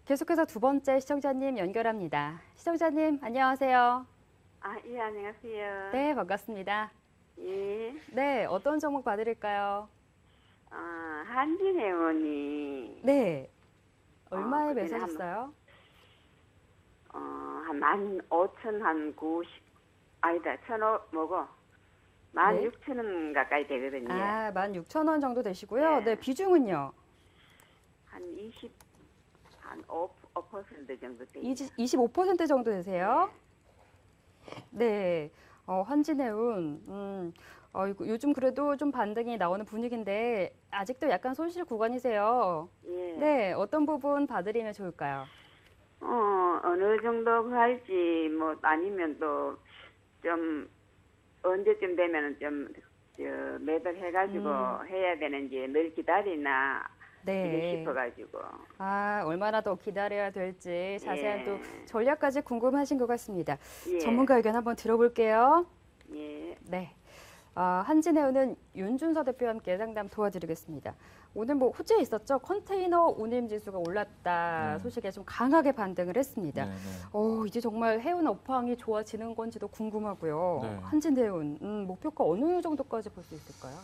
계속해서 두 번째 시청자님 연결합니다. 시청자님, 안녕하세요. 예, 안녕하세요. 네, 반갑습니다. 예, 네, 어떤 종목 봐드릴까요? 한진해운이, 네, 얼마에 그전에 매수하셨어요? 한 15,000, 한 90, 아니다, 네. 16,000원 가까이 되거든요. 16,000원 정도 되시고요. 네. 네, 비중은요? 한 20, 한 5% 정도 돼요. 25% 정도 되세요? 네, 한진해운, 요즘 그래도 좀 반등이 나오는 분위기인데, 아직도 약간 손실 구간이세요. 예. 네, 어떤 부분 봐드리면 좋을까요? 어느 정도 할지, 뭐, 아니면 또, 좀, 언제쯤 되면은 좀, 매달 해가지고 해야 되는지 늘 기다리나, 이래 네. 싶어가지고. 얼마나 더 기다려야 될지 자세한 또 예, 전략까지 궁금하신 것 같습니다. 예, 전문가 의견 한번 들어볼게요. 예. 네. 한진해운은 윤준서 대표와 함께 상담 도와드리겠습니다. 오늘 뭐 호재에 있었죠. 컨테이너 운임 지수가 올랐다 네. 소식에 좀 강하게 반등을 했습니다. 네, 네. 이제 정말 해운 업황이 좋아지는 건지도 궁금하고요. 네. 한진해운 목표가 어느 정도까지 볼 수 있을까요?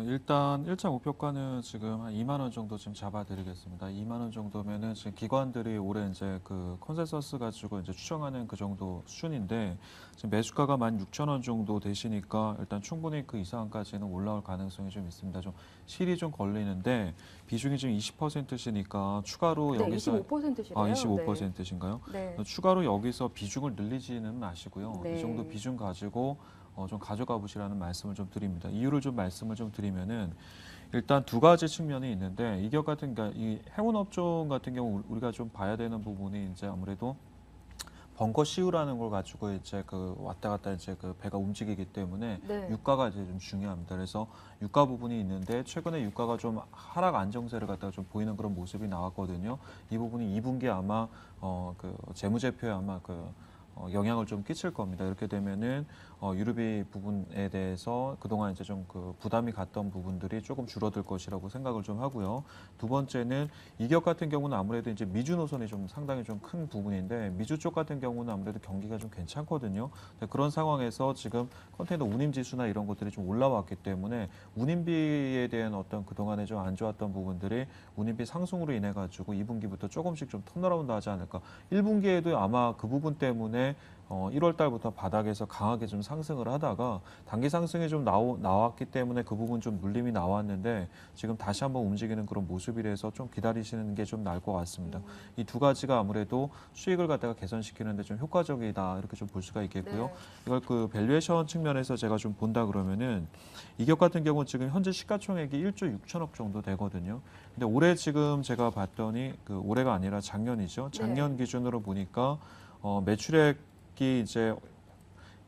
일단 1차 목표가는 지금 한 2만 원 정도 지금 잡아드리겠습니다. 2만 원 정도면은 지금 기관들이 올해 이제 그 컨센서스 가지고 이제 추정하는 그 정도 수준인데 지금 매수가가 16,000원 정도 되시니까 일단 충분히 그 이상까지는 올라올 가능성이 좀 있습니다. 좀 실이 좀 걸리는데 비중이 지금 20%시니까 추가로 네, 여기서 25%시래요. 25%신가요? 네. 추가로 여기서 비중을 늘리지는 마시고요. 네. 이 정도 비중 가지고 좀 가져가 보시라는 말씀을 좀 드립니다. 이유를 좀 말씀을 좀 드리면은 일단 두 가지 측면이 있는데 이격 같은 그러니까 이 해운 업종 같은 경우 우리가 좀 봐야 되는 부분이 이제 아무래도 벙커 시우라는 걸 가지고 이제 그 왔다 갔다 이제 그 배가 움직이기 때문에 네. 유가가 이제 좀 중요합니다. 그래서 유가 부분이 있는데 최근에 유가가 좀 하락 안정세를 갖다가 좀 보이는 그런 모습이 나왔거든요. 이 부분이 2분기에 아마 그 재무제표에 아마 영향을 좀 끼칠 겁니다. 이렇게 되면은 유류비 부분에 대해서 그동안 이제 좀 그 부담이 갔던 부분들이 조금 줄어들 것이라고 생각을 좀 하고요. 두 번째는 이격 같은 경우는 아무래도 이제 미주 노선이 좀 상당히 좀 큰 부분인데 미주 쪽 같은 경우는 아무래도 경기가 좀 괜찮거든요. 그런 상황에서 지금 컨테이너 운임 지수나 이런 것들이 좀 올라왔기 때문에 운임비에 대한 어떤 그동안에 좀 안 좋았던 부분들이 운임비 상승으로 인해 가지고 2분기부터 조금씩 좀 턴어라운드 하지 않을까. 1분기에도 아마 그 부분 때문에 1월 달부터 바닥에서 강하게 좀 상승을 하다가 단기 상승이 좀 나왔기 때문에 그 부분 좀 물림이 나왔는데 지금 다시 한번 움직이는 그런 모습이라서 좀 기다리시는 게 좀 나을 것 같습니다. 이 두 가지가 아무래도 수익을 갖다가 개선시키는데 좀 효과적이다 이렇게 좀 볼 수가 있겠고요. 네. 이걸 그 밸류에이션 측면에서 제가 좀 본다 그러면은 이격 같은 경우 지금 현재 시가총액이 1조 6천억 정도 되거든요. 근데 올해 지금 제가 봤더니 그 올해가 아니라 작년이죠. 작년 기준으로 보니까 매출액이 이제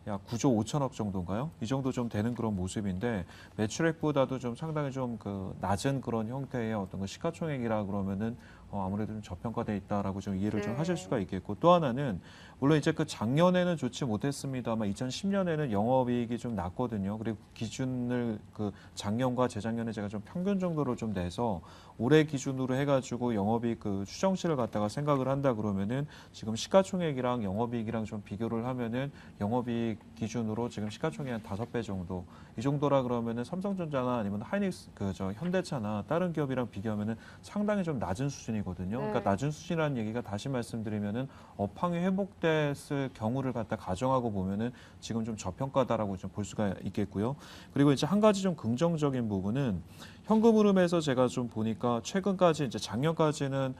약 9조 5천억 정도인가요? 이 정도 좀 되는 그런 모습인데 매출액보다도 좀 상당히 좀 그 낮은 그런 형태의 어떤 그 시가총액이라 그러면은 아무래도 좀 저평가돼 있다라고 좀 이해를 좀 하실 수가 있겠고 또 하나는 물론 이제 그 작년에는 좋지 못했습니다만 2010년에는 영업이익이 좀 났거든요. 그리고 기준을 그 작년과 재작년에 제가 좀 평균 정도로 좀 내서 올해 기준으로 해가지고 영업이익 그 추정치를 갖다가 생각을 한다 그러면은 지금 시가총액이랑 영업이익이랑 좀 비교를 하면은 영업이익 기준으로 지금 시가총액 한 5배 정도 이 정도라 그러면은 삼성전자나 아니면 하이닉스 현대차나 다른 기업이랑 비교하면은 상당히 좀 낮은 수준이거든요. 네. 그러니까 낮은 수준이라는 얘기가 다시 말씀드리면은 업황이 회복됐을 경우를 갖다 가정하고 보면은 지금 좀 저평가다라고 좀 볼 수가 있겠고요. 그리고 이제 한 가지 좀 긍정적인 부분은 현금 흐름에서 제가 좀 보니까 최근까지 이제 작년까지는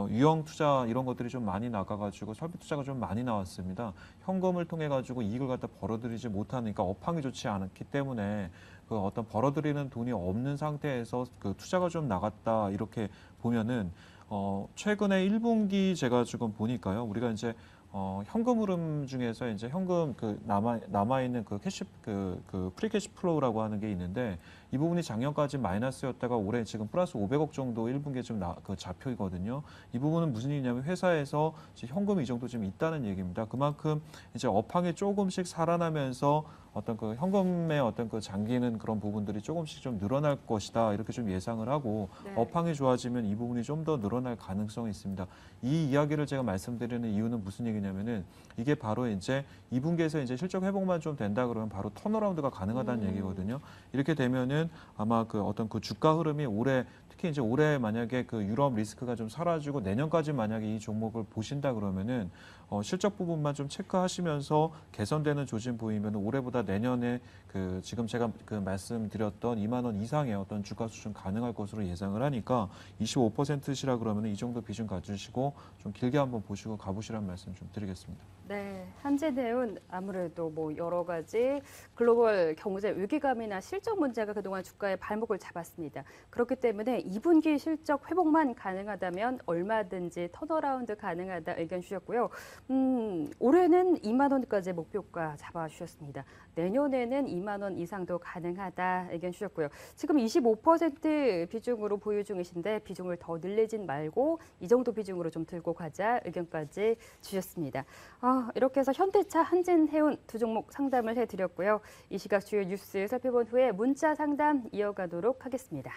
유형 투자 이런 것들이 좀 많이 나가가지고 설비 투자가 좀 많이 나왔습니다. 현금을 통해 가지고 이익을 갖다 벌어들이지 못하니까 업황이 좋지 않기 때문에 그 어떤 벌어들이는 돈이 없는 상태에서 그 투자가 좀 나갔다 이렇게 보면은 최근에 1분기 제가 지금 보니까요. 우리가 이제 현금 흐름 중에서 이제 현금 그 남아 있는 그 캐시 그 프리캐시 플로우라고 하는 게 있는데 이 부분이 작년까지 마이너스였다가 올해 지금 플러스 500억 정도 1분기에 좀 그 잡혀 있거든요. 이 부분은 무슨 얘기냐면 회사에서 현금이 이 정도 좀 있다는 얘기입니다. 그만큼 이제 업황이 조금씩 살아나면서 어떤 그 현금의 어떤 그 잠기는 그런 부분들이 조금씩 좀 늘어날 것이다 이렇게 좀 예상을 하고 네. 업황이 좋아지면 이 부분이 좀 더 늘어날 가능성이 있습니다. 이 이야기를 제가 말씀드리는 이유는 무슨 얘기냐면은 이게 바로 이제 2분기에서 이제 실적 회복만 좀 된다 그러면 바로 턴어라운드가 가능하다는 얘기거든요. 이렇게 되면은 아마 그 어떤 그 주가 흐름이 올해 특히 이제 올해 만약에 그 유럽 리스크가 좀 사라지고 내년까지 만약에 이 종목을 보신다 그러면은 실적 부분만 좀 체크하시면서 개선되는 조짐 보이면 올해보다 내년에 그 지금 제가 그 말씀드렸던 2만 원 이상의 어떤 주가 수준 가능할 것으로 예상을 하니까 25%시라 그러면 이 정도 비중 가지시고 좀 길게 한번 보시고 가보시라는 말씀 좀 드리겠습니다. 네, 한진해운 아무래도 뭐 여러 가지 글로벌 경제 위기감이나 실적 문제가 그동안 주가의 발목을 잡았습니다. 그렇기 때문에 2분기 실적 회복만 가능하다면 얼마든지 턴어라운드 가능하다 의견 주셨고요. 올해는 2만 원까지 목표가 잡아주셨습니다. 내년에는 2만 원 이상도 가능하다 의견 주셨고요. 지금 25% 비중으로 보유 중이신데 비중을 더 늘리진 말고 이 정도 비중으로 좀 들고 가자 의견까지 주셨습니다. 이렇게 해서 현대차, 한진해운 두 종목 상담을 해드렸고요. 이 시각 주요 뉴스 살펴본 후에 문자 상담 이어가도록 하겠습니다.